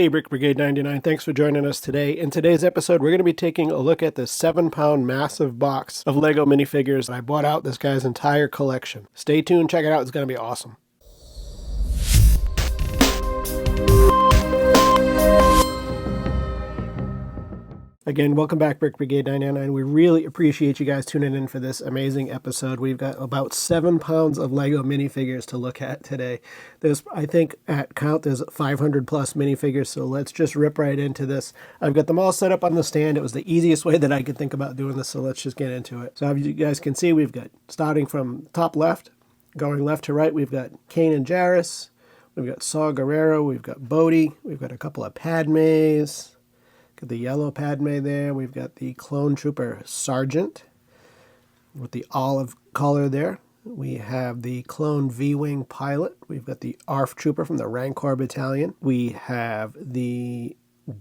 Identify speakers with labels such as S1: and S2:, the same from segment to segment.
S1: Hey, Brick Brigade 99, thanks for joining us today. In today's episode, we're going to be taking a look at the 7-pound massive box of Lego minifigures. I bought out this guy's entire collection. Stay tuned, check it out, it's going to be awesome. Again, welcome back, Brick Brigade 999. We really appreciate you guys tuning in for this amazing episode. We've got about 7 pounds of Lego minifigures to look at today. There's, I think, at count, there's 500 plus minifigures, so let's just rip right into this. I've got them all set up on the stand. It was the easiest way that I could think about doing this, so let's just get into it. So as you guys can see, we've got, starting from top left, going left to right, we've got Kane and Jarrus, we've got Saw Gerrera, we've got Bodhi, we've got a couple of Padmes, got the yellow Padme there. We've got the Clone Trooper Sergeant with the olive color there. We have the Clone V-Wing Pilot. We've got the ARF Trooper from the Rancor Battalion. We have the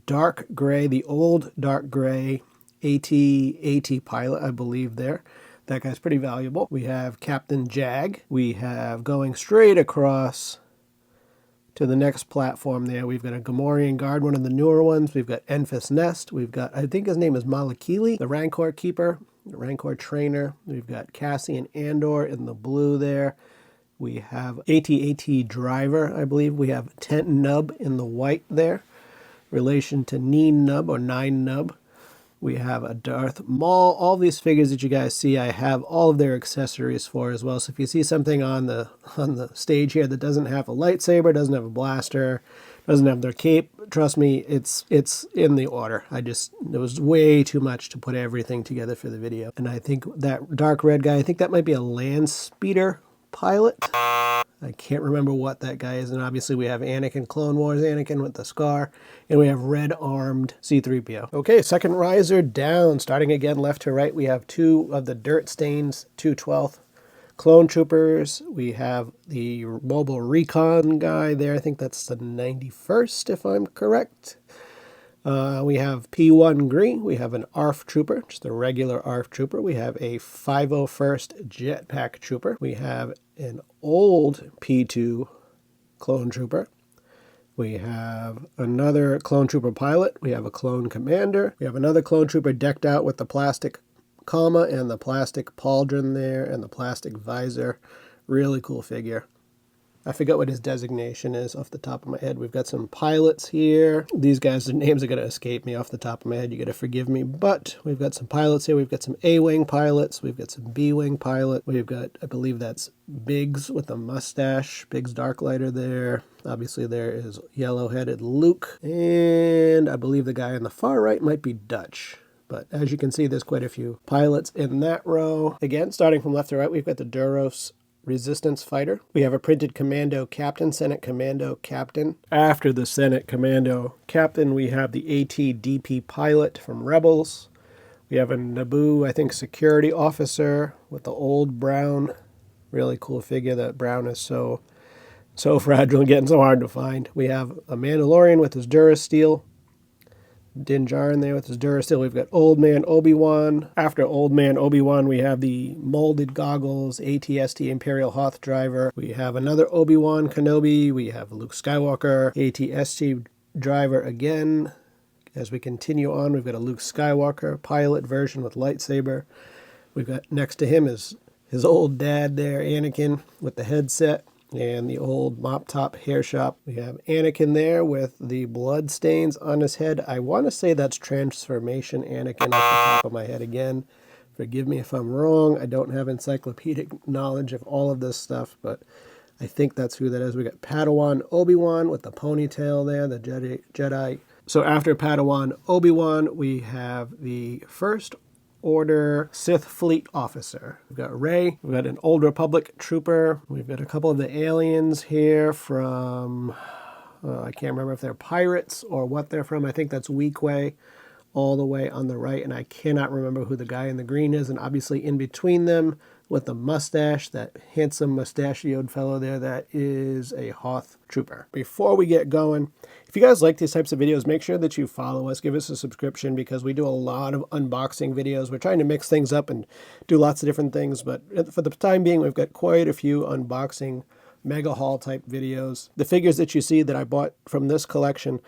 S1: dark gray, the old dark gray AT Pilot, I believe there. That guy's pretty valuable. We have Captain Jag. We have going straight across to the next platform there, we've got a Gamorrean Guard, one of the newer ones. We've got Enfys Nest. We've got, I think his name is Malakili, the Rancor Keeper, the Rancor Trainer. We've got Cassian Andor in the blue there. We have AT-AT Driver, I believe. We have Tent Nub in the white there. Relation to Neen Nub or Nine Nub. We have a Darth Maul. All these figures that you guys see, I have all of their accessories for as well. So if you see something on the stage here that doesn't have a lightsaber, doesn't have a blaster, doesn't have their cape, trust me, it's in the order. It was way too much to put everything together for the video. And I think that dark red guy, I think that might be a land speeder pilot. I can't remember what that guy is. And obviously we have Anakin, Clone Wars Anakin with the scar. And we have red-armed C-3PO. Okay, second riser down. Starting again left to right, we have 2 of the Dirt Stains 212th Clone Troopers. We have the Mobile Recon guy there. I think that's the 91st, if I'm correct. We have P1 Green. We have an ARF Trooper, just a regular ARF Trooper. We have a 501st Jetpack Trooper. We have an old P2 Clone Trooper. We have another Clone Trooper Pilot. We have a Clone Commander. We have another Clone Trooper decked out with the plastic comma and the plastic pauldron there and the plastic visor. Really cool figure. I forget what his designation is off the top of my head. We've got some pilots here. These guys, their names are going to escape me off the top of my head. You got to forgive me. But we've got some pilots here. We've got some A-Wing pilots. We've got some B-Wing pilot. We've got, I believe that's Biggs with a mustache. Biggs Darklighter there. Obviously there is yellow-headed Luke. And I believe the guy on the far right might be Dutch. But as you can see, there's quite a few pilots in that row. Again, starting from left to right, we've got the Duros Resistance Fighter. We have a printed Commando Captain, Senate Commando Captain. After the Senate Commando Captain, we have the AT-DP Pilot from Rebels. We have a Naboo, I think, Security Officer with the old brown. Really cool figure. That brown is so fragile and getting so hard to find. We have a Mandalorian with his Durasteel. Din Djarin there with his Durasteel. We've got Old Man Obi-Wan. After Old Man Obi-Wan, we have the molded goggles, AT-ST Imperial Hoth Driver. We have another Obi-Wan Kenobi. We have Luke Skywalker, AT-ST Driver again. As we continue on, we've got a Luke Skywalker pilot version with lightsaber. We've got next to him is his old dad there, Anakin, with the headset and the old mop top hair shop. We have Anakin there with the blood stains on his head. I want to say that's Transformation Anakin off the top of my head again. Forgive me if I'm wrong. I don't have encyclopedic knowledge of all of this stuff, but I think that's who that is. We got Padawan Obi-Wan with the ponytail there, the Jedi. So after Padawan Obi-Wan, we have the First Order Sith Fleet Officer. We've got Rey. We've got an Old Republic Trooper. We've got a couple of the aliens here from, I can't remember if they're pirates or what they're from. I think that's Weequay all the way on the right, and I cannot remember who the guy in the green is. And obviously in between them with the mustache, that handsome mustachioed fellow there, that is a Hoth Trooper. Before we get going, if you guys like these types of videos, make sure that you follow us, give us a subscription, because we do a lot of unboxing videos. We're trying to mix things up and do lots of different things, but for the time being, we've got quite a few unboxing mega haul type videos. The figures that you see that I bought from this collection,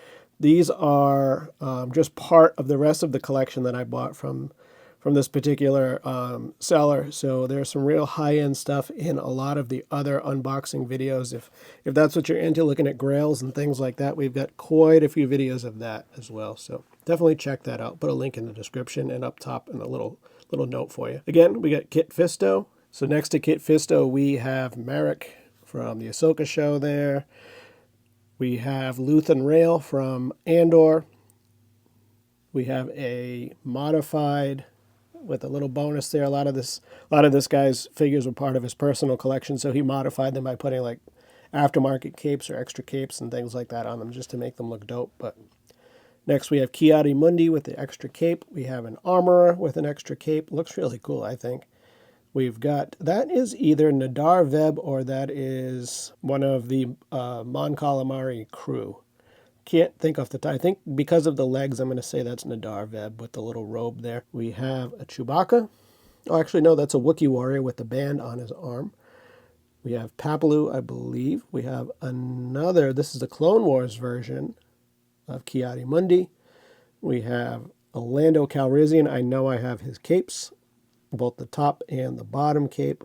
S1: These are just part of the rest of the collection that I bought from this particular seller. So there's some real high-end stuff in a lot of the other unboxing videos. If that's what you're into, looking at grails and things like that, we've got quite a few videos of that as well. So definitely check that out. Put a link in the description and up top in a little note for you. Again, we got Kit Fisto. So next to Kit Fisto, we have Merrick from the Ahsoka show there. We have Luthen Rail from Andor. We have a modified with a little bonus there. A lot of this guy's figures were part of his personal collection, so he modified them by putting like aftermarket capes or extra capes and things like that on them just to make them look dope. But next we have Ki-Adi-Mundi with the extra cape. We have an Armorer with an extra cape. Looks really cool, I think. We've got, that is either Nadar Veb or that is one of the Mon Calamari crew. Can't think off the top. I think because of the legs, I'm going to say that's Nadar Veb with the little robe there. We have a Chewbacca. Oh, actually, no, that's a Wookiee warrior with the band on his arm. We have Papalu, I believe. We have another, this is the Clone Wars version of Ki-Adi-Mundi. We have a Lando Calrissian. I know I have his capes, both the top and the bottom cape,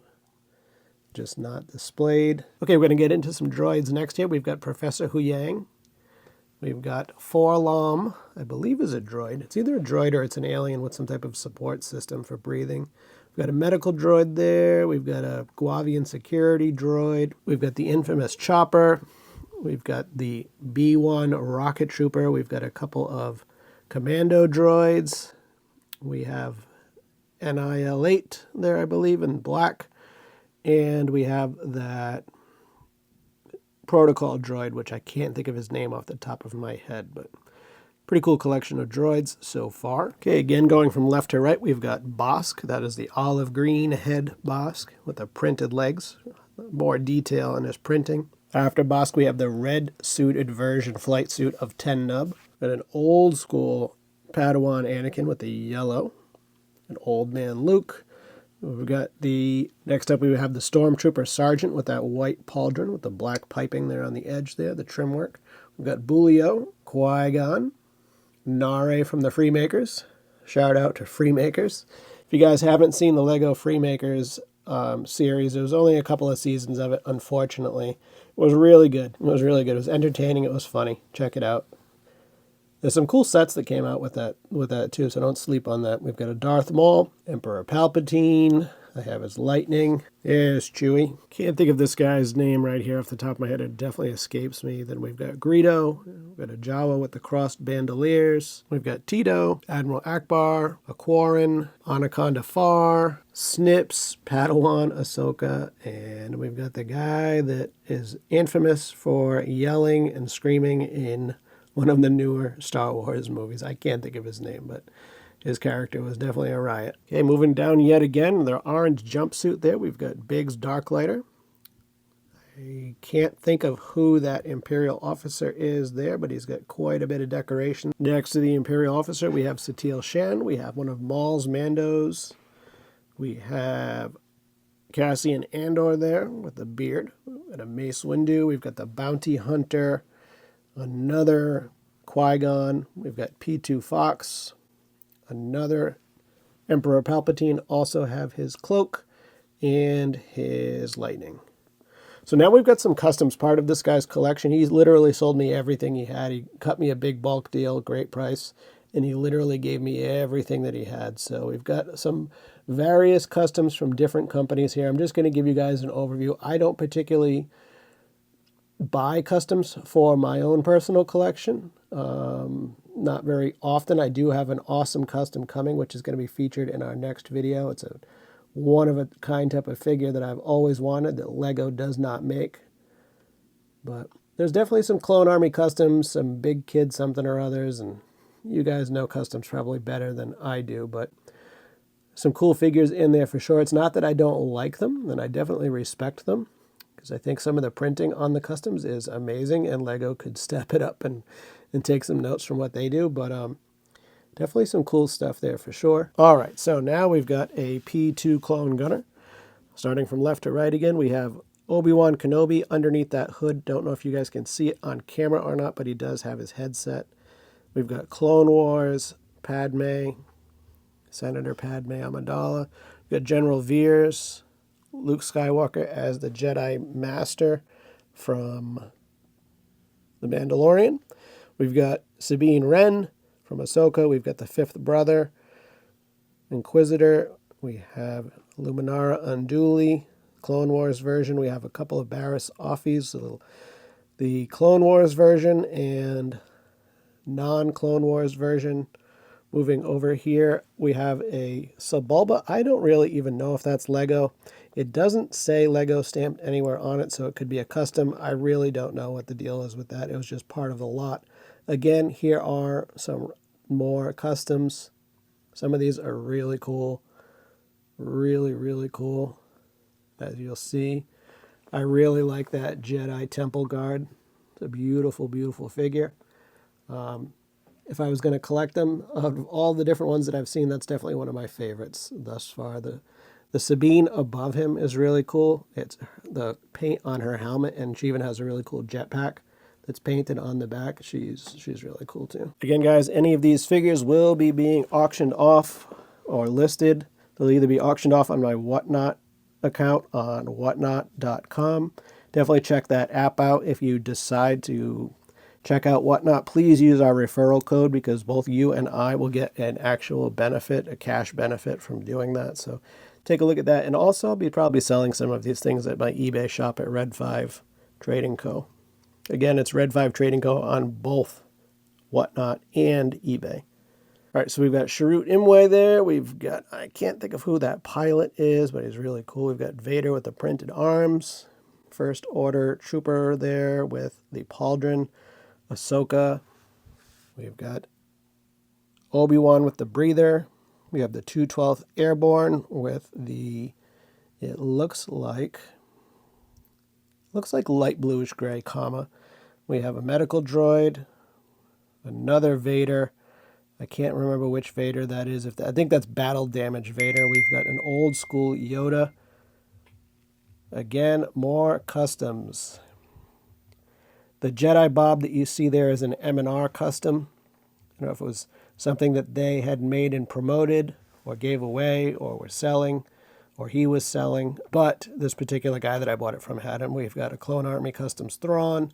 S1: just not displayed. Okay, we're going to get into some droids next here. We've got Professor Huyang. We've got Forlom, I believe is a droid. It's either a droid or it's an alien with some type of support system for breathing. We've got a medical droid there. We've got a Guavian security droid. We've got the infamous Chopper. We've got the B-1 rocket trooper. We've got a couple of commando droids. We have NIL-8 there, I believe, in black. And we have that protocol droid, which I can't think of his name off the top of my head, but pretty cool collection of droids so far. Okay, again, going from left to right, we've got Bosk. That is the olive green head Bosk with the printed legs. More detail in his printing. After Bosk, we have the red suited version flight suit of Ten Nub. And an old school Padawan Anakin with the yellow. An old man Luke. We've got the, next up we have the Stormtrooper Sergeant with that white pauldron with the black piping there on the edge there, the trim work. We've got Bulio, Qui-Gon, Nare from the Freemakers. Shout out to Freemakers. If you guys haven't seen the Lego Freemakers series, there was only a couple of seasons of it, unfortunately. It was really good. It was really good. It was entertaining. It was funny. Check it out. There's some cool sets that came out with that too, so don't sleep on that. We've got a Darth Maul, Emperor Palpatine. I have his Lightning. There's Chewie. Can't think of this guy's name right here off the top of my head. It definitely escapes me. Then we've got Greedo. We've got a Jawa with the crossed bandoliers. We've got Tito, Admiral Akbar, a Quarren, Anaconda Farr, Snips, Padawan, Ahsoka, and we've got the guy that is infamous for yelling and screaming in one of the newer Star Wars movies. I can't think of his name, but his character was definitely a riot. Okay, moving down yet again, their orange jumpsuit there. We've got Biggs Darklighter. I can't think of who that Imperial officer is there, but he's got quite a bit of decoration. Next to the Imperial officer, we have Satele Shan. We have one of Maul's Mandos. We have Cassian Andor there with the beard. We've got a Mace Windu. We've got the Bounty Hunter. Another Qui-Gon. We've got P2 Fox. Another Emperor Palpatine. Also have his cloak and his lightning. So now we've got some customs part of this guy's collection. He's literally sold me everything he had. He cut me a big bulk deal, great price, and he literally gave me everything that he had. So we've got some various customs from different companies here. I'm just going to give you guys an overview. I don't particularly buy customs for my own personal collection. Not very often. I do have an awesome custom coming, which is going to be featured in our next video. It's a one-of-a-kind type of figure that I've always wanted that Lego does not make. But there's definitely some Clone Army customs, some Big Kid something or others, and you guys know customs probably better than I do, but some cool figures in there for sure. It's not that I don't like them, and I definitely respect them, because I think some of the printing on the customs is amazing, and Lego could step it up and take some notes from what they do, but definitely some cool stuff there for sure. All right, so now we've got a P2 Clone Gunner. Starting from left to right again, we have Obi-Wan Kenobi underneath that hood. Don't know if you guys can see it on camera or not, but he does have his headset. We've got Clone Wars, Padme, Senator Padme Amidala. We've got General Veers, Luke Skywalker as the Jedi Master from The Mandalorian. We've got Sabine Wren from Ahsoka. We've got the fifth brother, Inquisitor. We have Luminara Unduli, Clone Wars version. We have a couple of Barriss Offees, the Clone Wars version and non-Clone Wars version. Moving over here, we have a Sebulba. I don't really even know if that's Lego. It doesn't say Lego stamped anywhere on it, so it could be a custom. I really don't know what the deal is with that. It was just part of the lot. Again, here are some more customs. Some of these are really cool. Really, really cool. As you'll see, I really like that Jedi Temple Guard. It's a beautiful, beautiful figure. If I was going to collect them, of all the different ones that I've seen, that's definitely one of my favorites thus far. The Sabine above him is really cool. It's the paint on her helmet, and she even has a really cool jetpack that's painted on the back. She's really cool too. Again, guys, any of these figures will be being auctioned off or listed. They'll either be auctioned off on my Whatnot account on whatnot.com. Definitely check that app out if you decide to check out Whatnot. Please use our referral code because both you and I will get an actual benefit, a cash benefit from doing that. So take a look at that. And also, I'll be probably selling some of these things at my eBay shop at Red 5 Trading Co. Again, it's Red 5 Trading Co. on both Whatnot and eBay. All right, so we've got Sharut Imwe there. We've got, I can't think of who that pilot is, but he's really cool. We've got Vader with the printed arms. First Order Trooper there with the pauldron. Ahsoka. We've got Obi-Wan with the breather. We have the 212th Airborne with the, it looks like light bluish gray, comma. We have a medical droid, another Vader. I can't remember which Vader that is. I think that's battle damage Vader. We've got an old school Yoda. Again, more customs. The Jedi Bob that you see there is an M&R custom. I don't know if it was something that they had made and promoted or gave away or were selling or he was selling. But this particular guy that I bought it from had him. We've got a Clone Army Customs Thrawn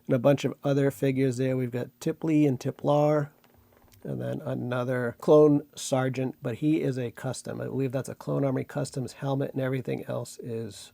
S1: and a bunch of other figures there. We've got Tipli and Tiplar and then another Clone Sergeant, but he is a custom. I believe that's a Clone Army Customs helmet and everything else is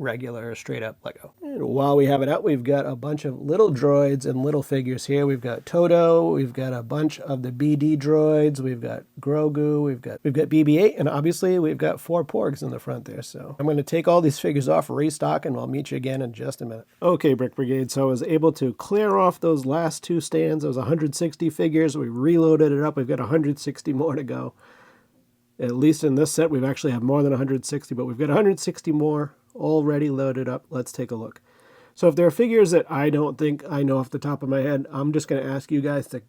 S1: regular, straight up Lego. And while we have it out, we've got a bunch of little droids and little figures here. We've got Toto, we've got a bunch of the BD droids, we've got Grogu, we've got BB-8, and obviously we've got 4 Porgs in the front there. So I'm going to take all these figures off, restock, and I'll meet you again in just a minute. Okay, Brick Brigade, so I was able to clear off those last 2 stands. It was 160 figures. We reloaded it up. We've got 160 more to go. At least in this set, we've actually have more than 160, but we've got 160 more already loaded up. Let's take a look. So if there are figures that I don't think I know off the top of my head, I'm just going to ask you guys to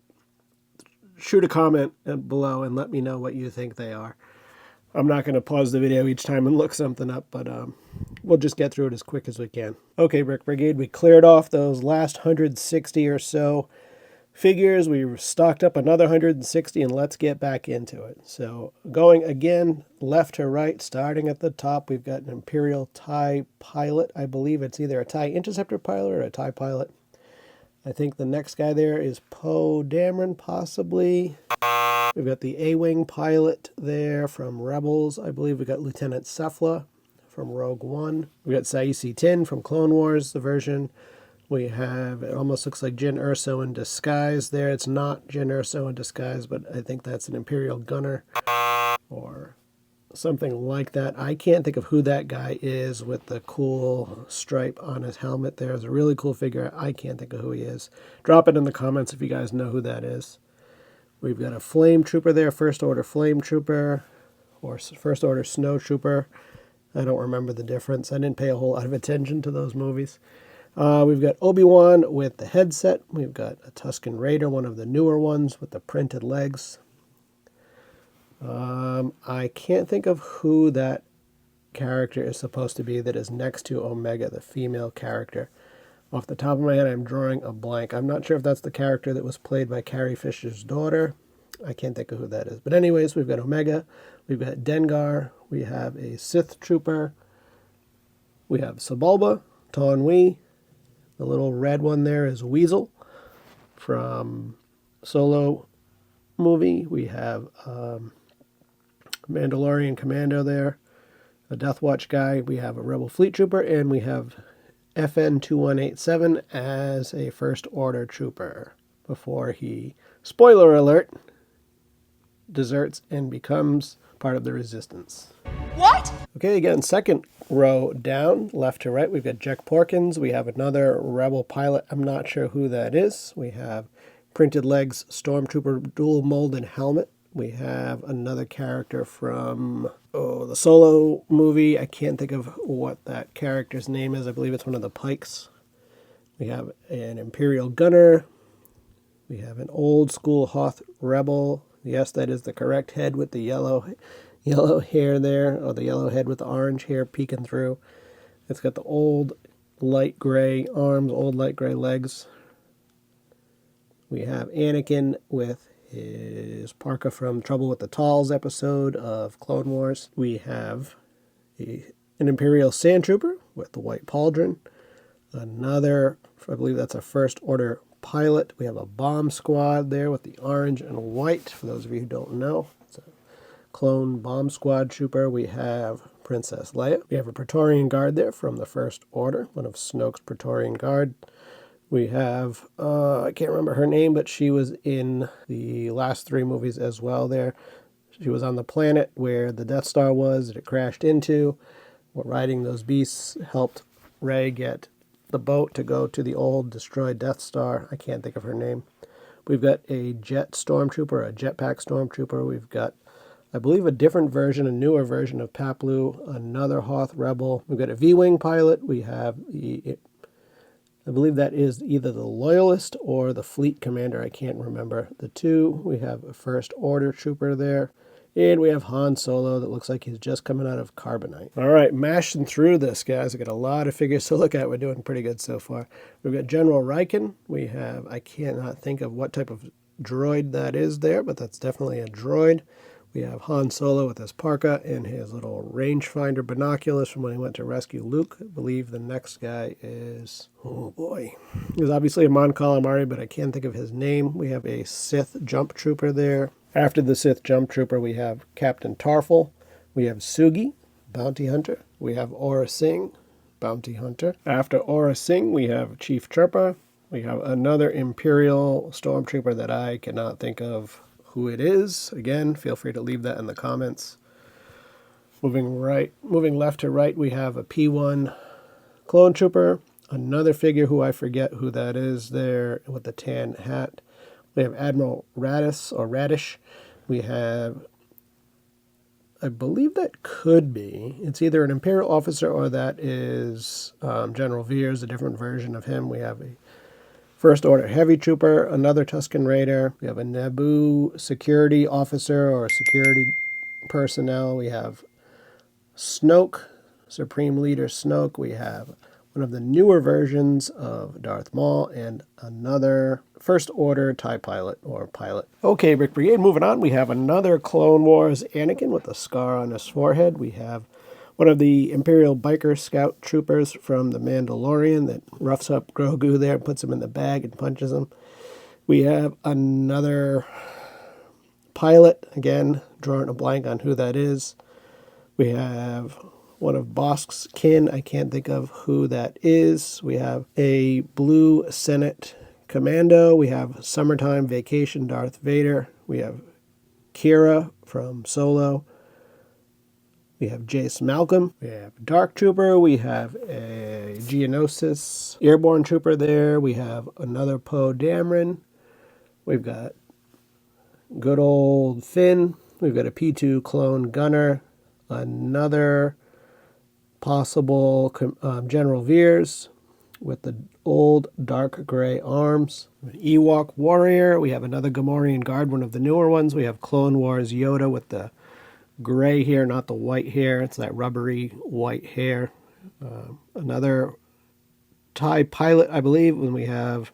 S1: shoot a comment below and let me know what you think they are. I'm not going to pause the video each time and look something up, but we'll just get through it as quick as we can. Okay, Brick Brigade, we cleared off those last 160 or so figures. We stocked up another 160 and let's get back into it. So going again left to right, starting at the top, we've got an Imperial TIE pilot. I believe it's either a TIE Interceptor pilot or a TIE pilot. I think the next guy there is Poe Dameron, possibly. We've got the A-Wing pilot there from Rebels. I believe we've got Lieutenant Cephala from Rogue One. We've got Saisi Tin from Clone Wars, the version. We have, it almost looks like Jyn Erso in disguise there. It's not Jyn Erso in disguise, but I think that's an Imperial Gunner or something like that. I can't think of who that guy is with the cool stripe on his helmet there. It's a really cool figure. I can't think of who he is. Drop it in the comments if you guys know who that is. We've got a Flame Trooper there, First Order Flame Trooper or First Order Snow Trooper. I don't remember the difference. I didn't pay a whole lot of attention to those movies. We've got Obi-Wan with the headset. We've got a Tusken Raider, one of the newer ones with the printed legs. I can't think of who that character is supposed to be that is next to Omega, the female character. Off the top of my head, I'm drawing a blank. I'm not sure if that's the character that was played by Carrie Fisher's daughter. I can't think of who that is. But anyways, we've got Omega, we've got Dengar, we have a Sith Trooper, we have Sebulba, Taun We, the little red one there is Weasel from Solo movie. We have Mandalorian Commando there, a Death Watch guy, we have a Rebel Fleet Trooper, and we have FN2187 as a First Order Trooper before he, spoiler alert, deserts and becomes part of the Resistance.
S2: What?
S1: Okay, again, second row down, left to right, we've got Jack Porkins. We have another Rebel pilot. I'm not sure who that is. We have Printed Legs Stormtrooper dual mold and helmet. We have another character from the Solo movie. I can't think of what that character's name is. I believe it's one of the Pikes. We have an Imperial Gunner. We have an old school Hoth Rebel. Yes, that is the correct head with the yellow hair there, or the yellow head with the orange hair peeking through. It's got the old light gray arms, old light gray legs. We have Anakin with his parka from Trouble with the Talls episode of Clone Wars. We have an Imperial Sand Trooper with the white pauldron. Another, I believe that's a First Order pilot. We have a bomb squad there with the orange and white, for those of you who don't know. It's a clone bomb squad trooper. We have Princess Leia. We have a Praetorian Guard there from the First Order, one of Snoke's Praetorian Guard. We have, I can't remember her name, but she was in the last three movies as well there. She was on the planet where the Death Star was, that it crashed into. Riding those beasts helped Rey get the boat to go to the old destroyed Death Star. I can't think of her name. We've got a jet stormtrooper, a jetpack stormtrooper. We've got, I believe, a different version, a newer version of Paplu, another Hoth Rebel. We've got a V-Wing pilot. We have the, I believe that is either the Loyalist or the Fleet Commander. I can't remember the two. We have a First Order trooper there. And we have Han Solo that looks like he's just coming out of Carbonite. All right, mashing through this, guys. We've got a lot of figures to look at. We're doing pretty good so far. We've got General Riken. We have, I cannot think of what type of droid that is there, but that's definitely a droid. We have Han Solo with his parka and his little rangefinder binoculars from when he went to rescue Luke. I believe the next guy is, oh boy. He's obviously a Mon Calamari, but I can't think of his name. We have a Sith jump trooper there. After the Sith jump trooper, we have Captain Tarful. We have Sugi, bounty hunter. We have Aura Singh, bounty hunter. After Aura Singh, we have Chief Trooper. We have another Imperial stormtrooper that I cannot think of who it is. Again, feel free to leave that in the comments. Moving left to right, we have a P1 clone trooper. Another figure who I forget who that is there with the tan hat. We have Admiral Radish. We have, I believe that could be, it's either an Imperial officer or that is General Veers, a different version of him. We have a First Order Heavy Trooper, another Tusken Raider. We have a Naboo security officer or security personnel. We have Snoke, Supreme Leader Snoke. We have one of the newer versions of Darth Maul and another First Order TIE pilot or pilot. Okay, Brick Brigade, moving on. We have another Clone Wars Anakin with a scar on his forehead. We have one of the Imperial Biker Scout troopers from The Mandalorian that roughs up Grogu there, puts him in the bag and punches him. We have another pilot, again, drawing a blank on who that is. We have one of Bosk's kin. I can't think of who that is. We have a Blue Senate Commando. We have Summertime Vacation Darth Vader. We have Kira from Solo. We have Jace Malcolm. We have Dark Trooper. We have a Geonosis Airborne Trooper there. We have another Poe Dameron. We've got good old Finn. We've got a P2 Clone Gunner. Another possible General Veers with the old dark gray arms. An Ewok Warrior. We have another Gamorrean Guard, one of the newer ones. We have Clone Wars Yoda with the gray hair, not the white hair. It's that rubbery white hair. Another TIE pilot, I believe. When we have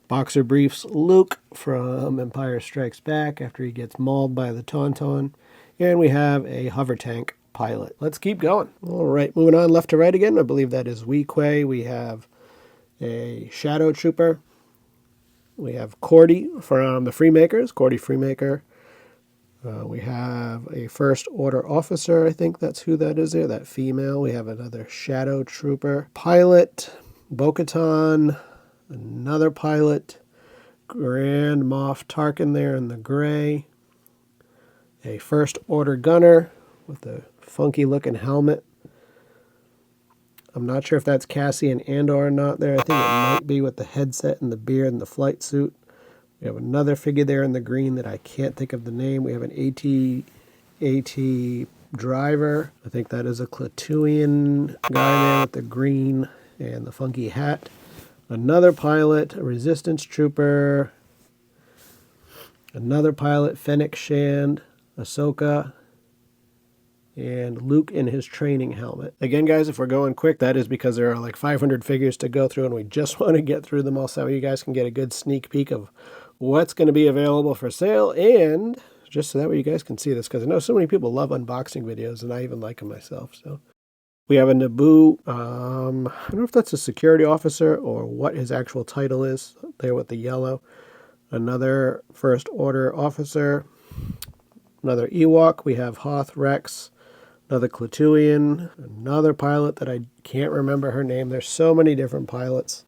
S1: boxer briefs Luke from Empire Strikes Back after he gets mauled by the Tauntaun. And we have a hover tank pilot. Let's keep going. All right, moving on left to right again. I believe that is Wee Quay. We have a Shadow Trooper. We have Cordy from the Freemakers, Cordy Freemaker. We have a First Order Officer, I think that's who that is there, that female. We have another Shadow Trooper. Pilot, Bo-Katan, another pilot, Grand Moff Tarkin there in the gray. A First Order Gunner with a funky looking helmet. I'm not sure if that's Cassian Andor or not there. I think it might be with the headset and the beard and the flight suit. We have another figure there in the green that I can't think of the name. We have an AT driver. I think that is a Klatooian guy there with the green and the funky hat. Another pilot, a Resistance trooper. Another pilot, Fennec Shand, Ahsoka, and Luke in his training helmet. Again, guys, if we're going quick, that is because there are like 500 figures to go through, and we just want to get through them all so you guys can get a good sneak peek of what's going to be available for sale, and just so that way you guys can see this, because I know so many people love unboxing videos, and I even like them myself. So we have a Naboo. I don't know if that's a security officer or what his actual title is there with the yellow. Another First Order officer. Another Ewok. We have Hoth Rex. Another Klatooian. Another pilot that I can't remember her name. There's so many different pilots.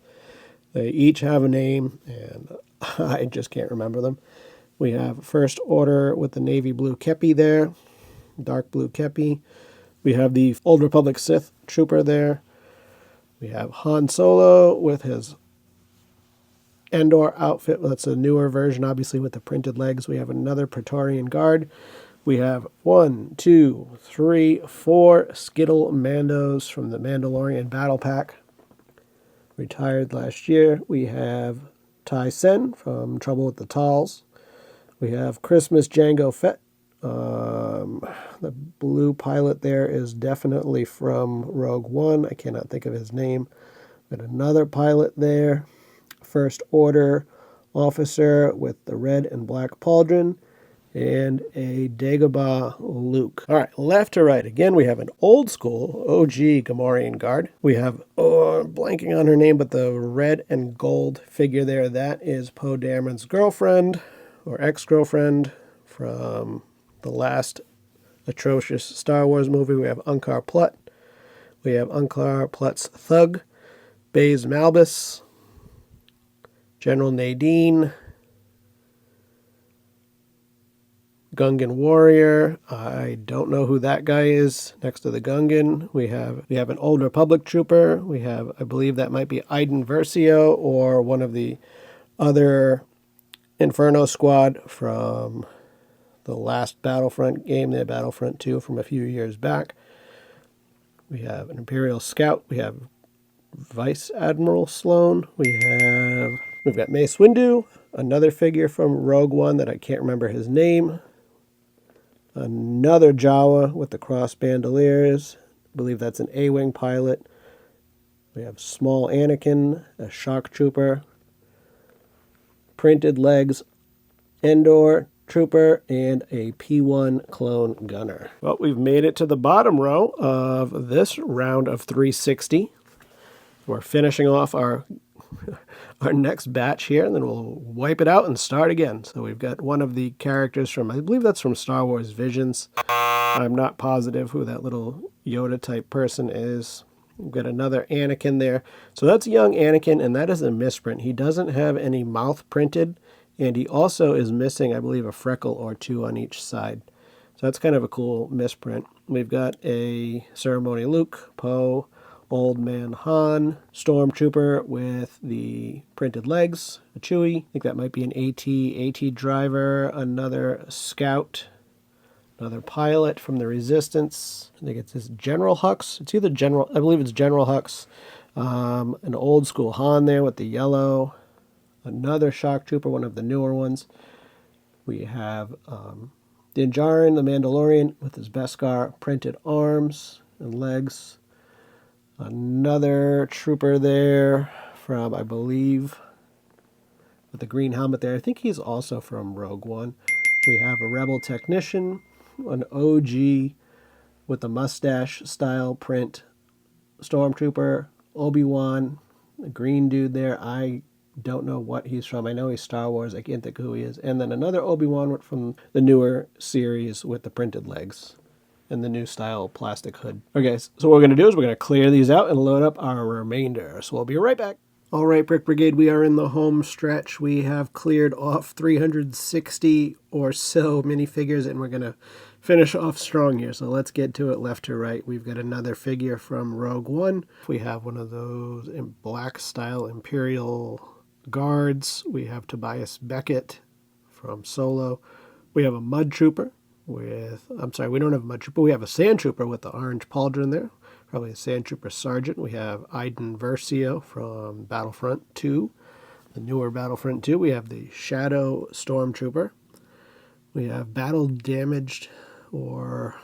S1: They each have a name, and I just can't remember them. We have First Order with the navy blue kepi there. Dark blue kepi. We have the Old Republic Sith trooper there. We have Han Solo with his Endor outfit. That's a newer version, obviously, with the printed legs. We have another Praetorian Guard. We have 1, 2, 3, 4 Skittle Mandos from the Mandalorian Battle Pack. Retired last year. We have Tai Sen from Trouble with the Talls. We have Christmas Jango Fett. The blue pilot there is definitely from Rogue One. I cannot think of his name. But another pilot there. First Order officer with the red and black pauldron, and a Dagobah Luke. All right, left to right. Again, we have an old school OG Gamorrean Guard. We have, I'm blanking on her name, but the red and gold figure there, that is Poe Dameron's girlfriend, or ex-girlfriend, from the last atrocious Star Wars movie. We have Unkar Plutt. We have Unkar Plutt's Thug, Baze Malbus, General Nadine, Gungan Warrior. I don't know who that guy is next to the Gungan. We have an Old Republic trooper. We have, I believe that might be Iden Versio or one of the other Inferno Squad from the last Battlefront game, the Battlefront 2 from a few years back. We have an Imperial Scout. We have Vice Admiral Sloan. We've got Mace Windu, another figure from Rogue One that I can't remember his name. Another Jawa with the cross bandoliers. I believe that's an A-Wing pilot. We have small Anakin, a shock trooper, printed legs, Endor trooper, and a P1 clone gunner. Well, we've made it to the bottom row of this round of 360. We're finishing off our next batch here, and then we'll wipe it out and start again. So we've got one of the characters from, I believe that's from Star Wars Visions. I'm not positive who that little Yoda type person is. We've got another Anakin there. So that's young Anakin, and that is a misprint. He doesn't have any mouth printed, and he also is missing, I believe, a freckle or two on each side. So that's kind of a cool misprint. We've got a Ceremony Luke, Poe, Old Man Han, Stormtrooper with the printed legs, a Chewie. I think that might be an AT driver, another Scout, another pilot from the Resistance. I think it's this General Hux. It's either General, I believe it's General Hux. An old school Han there with the yellow. Another Shock Trooper, one of the newer ones. We have Din Djarin, the Mandalorian, with his Beskar printed arms and legs. Another trooper there from, I believe, with the green helmet there. I think he's also from Rogue One. We have a Rebel technician, an OG with the mustache style print stormtrooper, Obi-Wan, the green dude there. I don't know what he's from. I know he's Star Wars. I can't think who he is. And then another Obi-Wan from the newer series with the printed legs and the new style plastic hood. Okay, so what we're going to do is we're going to clear these out and load up our remainder. So we'll be right back. All right, Brick Brigade, we are in the home stretch. We have cleared off 360 or so minifigures, and we're going to finish off strong here. So let's get to it left to right. We've got another figure from Rogue One. We have one of those in black style Imperial guards. We have Tobias Beckett from Solo. We have a Mud Trooper with, I'm sorry, we don't have a Mud Trooper. We have a Sand Trooper with the orange pauldron there. Probably a Sand Trooper Sergeant. We have Iden Versio from Battlefront 2, the newer Battlefront 2. We have the Shadow Stormtrooper. We have Battle Damaged, or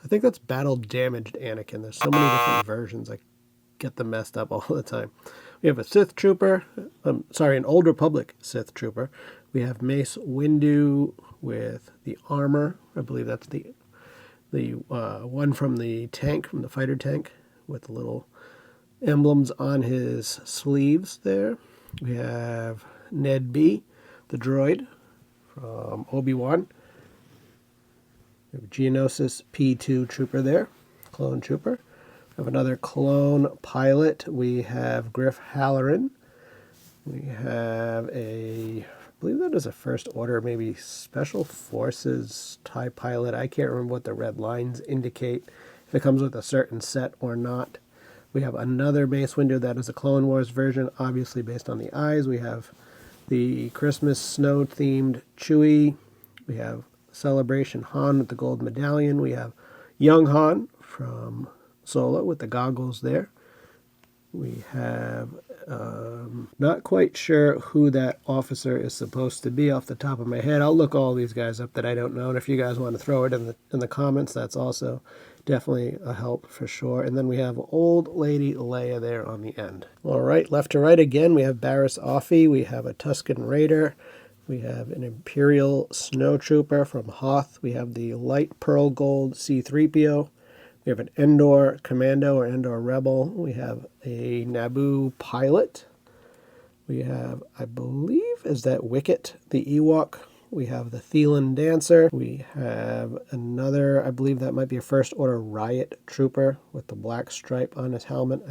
S1: I think that's Battle Damaged Anakin. There's so many different versions. I get them messed up all the time. We have a Sith Trooper. An Old Republic Sith Trooper. We have Mace Windu with the armor. I believe that's the one from the tank, from the fighter tank, with the little emblems on his sleeves there. We have Ned B, the droid from Obi-Wan. We have Ginormous P2 trooper there, clone trooper. We have another clone pilot. We have Griff Halloran. We have I believe that is a First Order, maybe Special Forces TIE pilot. I can't remember what the red lines indicate, if it comes with a certain set or not. We have another Mace Windu that is a Clone Wars version, obviously based on the eyes. We have the Christmas snow-themed Chewie. We have Celebration Han with the gold medallion. We have Young Han from Solo with the goggles there. We have, not quite sure who that officer is supposed to be off the top of my head. I'll look all these guys up that I don't know, and if you guys want to throw it in the comments, that's also definitely a help for sure. And then we have Old Lady Leia there on the end. All right, left to right again, we have Barriss Offee. We have a Tusken Raider. We have an Imperial Snowtrooper from Hoth. We have the light pearl gold C-3PO. We have an Endor Commando or Endor Rebel. We have a Naboo pilot. We have, I believe, is that Wicket, the Ewok. We have the Thelan Dancer. We have another, I believe that might be a First Order Riot Trooper with the black stripe on his helmet.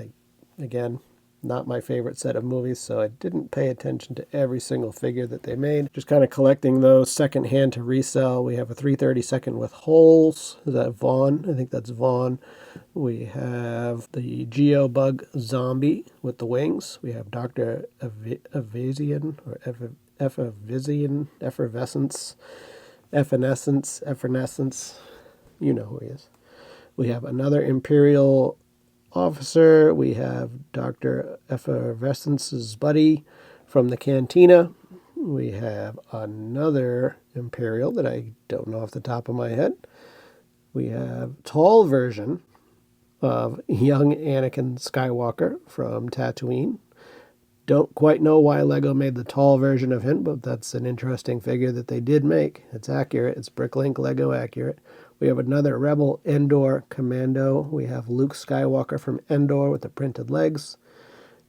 S1: Again, not my favorite set of movies, so I didn't pay attention to every single figure that they made. Just kind of collecting those secondhand to resell. We have a 332nd with holes. Is that Vaughn? I think that's Vaughn. We have the Geobug Zombie with the wings. We have Dr. Evasion, or Effervescence. You know who he is. We have another Imperial officer. We have Dr. Effervescence's buddy from the Cantina. We have another Imperial that I don't know off the top of my head. We have tall version of young Anakin Skywalker from Tatooine. Don't quite know why LEGO made the tall version of him, but that's an interesting figure that they did make. It's accurate. It's Bricklink LEGO accurate. We have another Rebel Endor Commando. We have Luke Skywalker from Endor with the printed legs.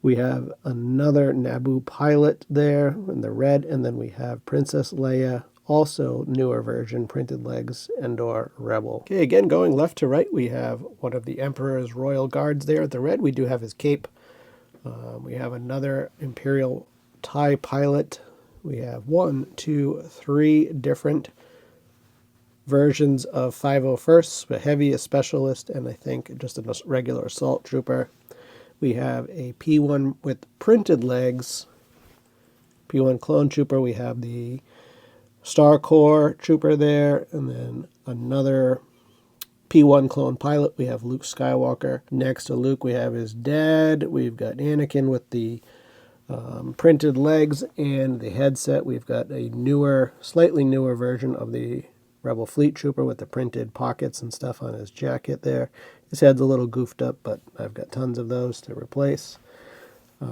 S1: We have another Naboo pilot there in the red, and then we have Princess Leia, also newer version, printed legs, Endor Rebel. Okay, again, going left to right, we have one of the Emperor's Royal Guards there at the red. We do have his cape. We have another Imperial TIE pilot. We have 1, 2, 3 different versions of 501st, a heavy, a specialist, and I think just a regular assault trooper. We have a P1 with printed legs, P1 clone trooper. We have the Star Corps trooper there, and then another P1 clone pilot. We have Luke Skywalker. Next to Luke, we have his dad. We've got Anakin with the printed legs and the headset. We've got a newer, slightly newer version of the Rebel Fleet Trooper with the printed pockets and stuff on his jacket there. His head's a little goofed up, but I've got tons of those to replace.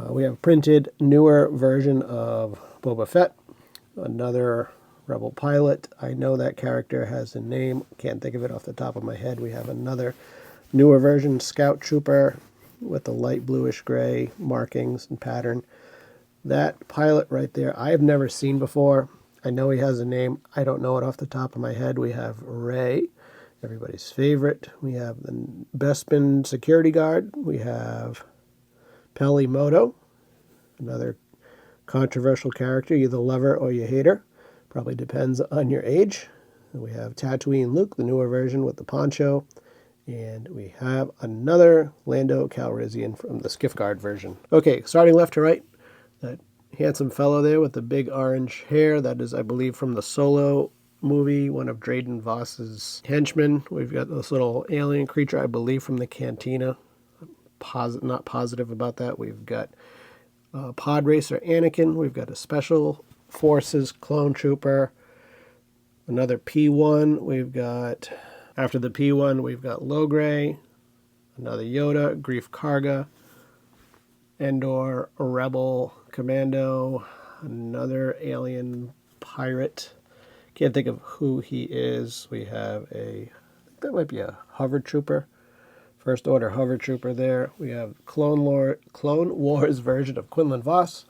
S1: We have a printed, newer version of Boba Fett, another Rebel pilot. I know that character has a name. Can't think of it off the top of my head. We have another newer version, Scout Trooper, with the light bluish gray markings and pattern. That pilot right there, I have never seen before. I know he has a name. I don't know it off the top of my head. We have Ray, everybody's favorite. We have the Bespin security guard. We have Peli Moto, another controversial character. You either love her or you hate her. Probably depends on your age. And we have Tatooine Luke, the newer version with the poncho. And we have another Lando Calrissian from the Skiff Guard version. Okay, starting left to right, that handsome fellow there with the big orange hair. That is, I believe, from the Solo movie, one of Drayden Voss's henchmen. We've got this little alien creature, I believe, from the Cantina. Not positive about that. We've got Pod Racer Anakin. We've got a Special Forces Clone Trooper. Another P1. We've got, after the P1, we've got Logray. Another Yoda, Grief Karga. Endor, a Rebel Commando. Another alien pirate. Can't think of who he is. We have I think that might be a Hover Trooper. First Order Hover Trooper there. We have Clone Wars version of Quinlan Voss.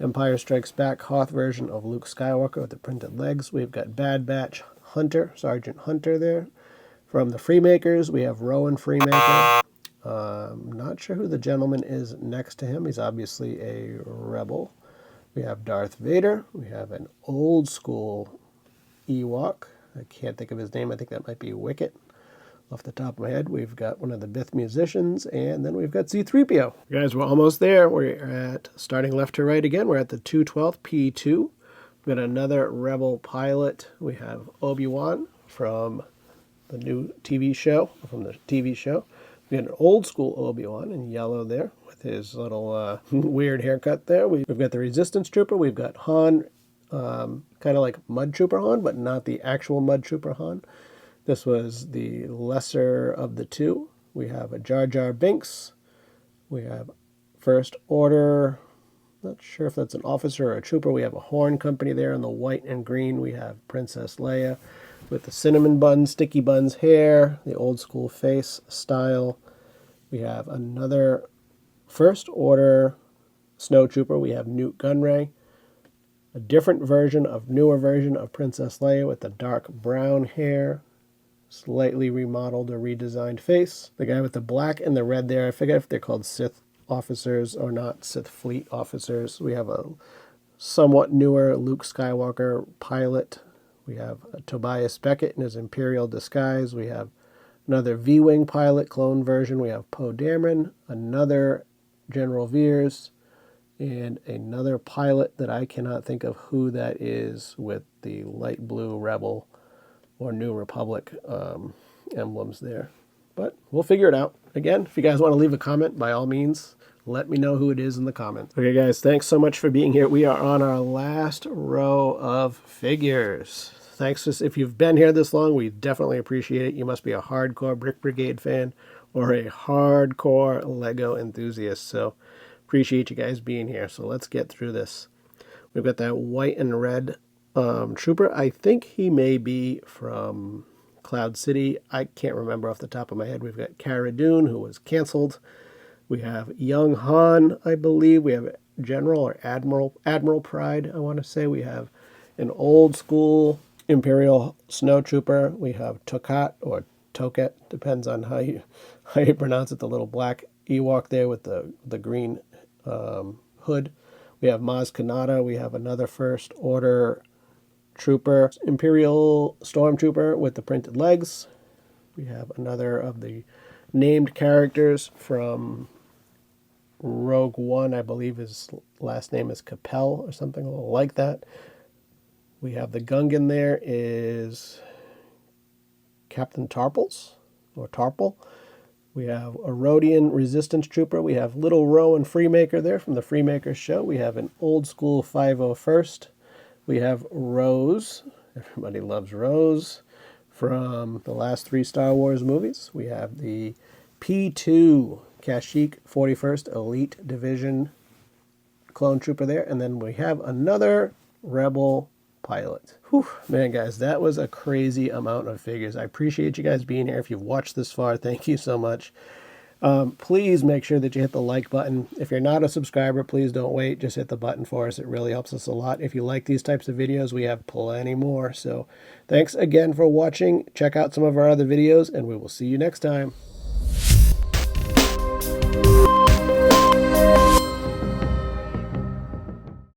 S1: Empire Strikes Back Hoth version of Luke Skywalker with the printed legs. We've got Bad Batch Hunter, Sergeant Hunter there. From the Freemakers, we have Rowan Freemaker. Not sure who the gentleman is next to him. He's obviously a rebel. We have Darth Vader. We have an old school Ewok. I can't think of his name. I think that might be Wicket. Off the top of my head, we've got one of the Bith musicians, and then we've got C-3PO. Guys, we're almost there. We're at, starting left to right again, we're at the 212th P2. We've got another Rebel pilot. We have Obi-Wan from the new TV show, We got an old school Obi-Wan in yellow there with his little weird haircut there. We've got the Resistance Trooper. We've got Han, kind of like Mud Trooper Han, but not the actual Mud Trooper Han. This was the lesser of the two. We have a Jar Jar Binks. We have First Order. Not sure if that's an officer or a trooper. We have a Horn Company there in the white and green. We have Princess Leia with the cinnamon buns, sticky buns hair, the old school face style. We have another First Order Snow Trooper. We have Newt Gunray. A different version of, newer version of Princess Leia with the dark brown hair. Slightly remodeled or redesigned face. The guy with the black and the red there, I forget if they're called Sith officers or not, Sith fleet officers. We have a somewhat newer Luke Skywalker pilot. We have Tobias Beckett in his Imperial disguise. We have another V-Wing pilot, clone version. We have Poe Dameron, another General Veers, and another pilot that I cannot think of who that is with the light blue Rebel or New Republic emblems there. But we'll figure it out. Again, if you guys want to leave a comment, by all means, let me know who it is in the comments. Okay, guys, thanks so much for being here. We are on our last row of figures. Thanks. If you've been here this long, we definitely appreciate it. You must be a hardcore Brick Brigade fan or a hardcore Lego enthusiast. So appreciate you guys being here. So let's get through this. We've got that white and red Trooper. I think he may be from Cloud City. I can't remember off the top of my head. We've got Cara Dune, who was canceled. We have young Han, I believe. We have General or Admiral Pride, I want to say. We have an old school Imperial Snow Trooper. We have Tokat or Toket, depends on how you pronounce it. The little black Ewok there with the green hood. We have Maz Kanata. We have another First Order Trooper, Imperial Stormtrooper with the printed legs. We have another of the named characters from Rogue One. I believe his last name is Capel or something like that. We have the Gungan there is Captain Tarples or Tarple. We have a Rhodian Resistance Trooper. We have Little Rowan Freemaker there from the Freemakers show. We have an old school 501st. We have Rose. Everybody loves Rose. from the last 3 Star Wars movies. We have the P2 Kashyyyk 41st Elite Division clone trooper there, and then we have another Rebel pilot. Whew, man, guys, that was a crazy amount of figures. I appreciate you guys being here. If you've watched this far, thank you so much. Please make sure that you hit the like button. If you're not a subscriber, please don't wait. Just hit the button for us. It really helps us a lot. If you like these types of videos, we have plenty more. So thanks again for watching. Check out some of our other videos, and we will see you next time.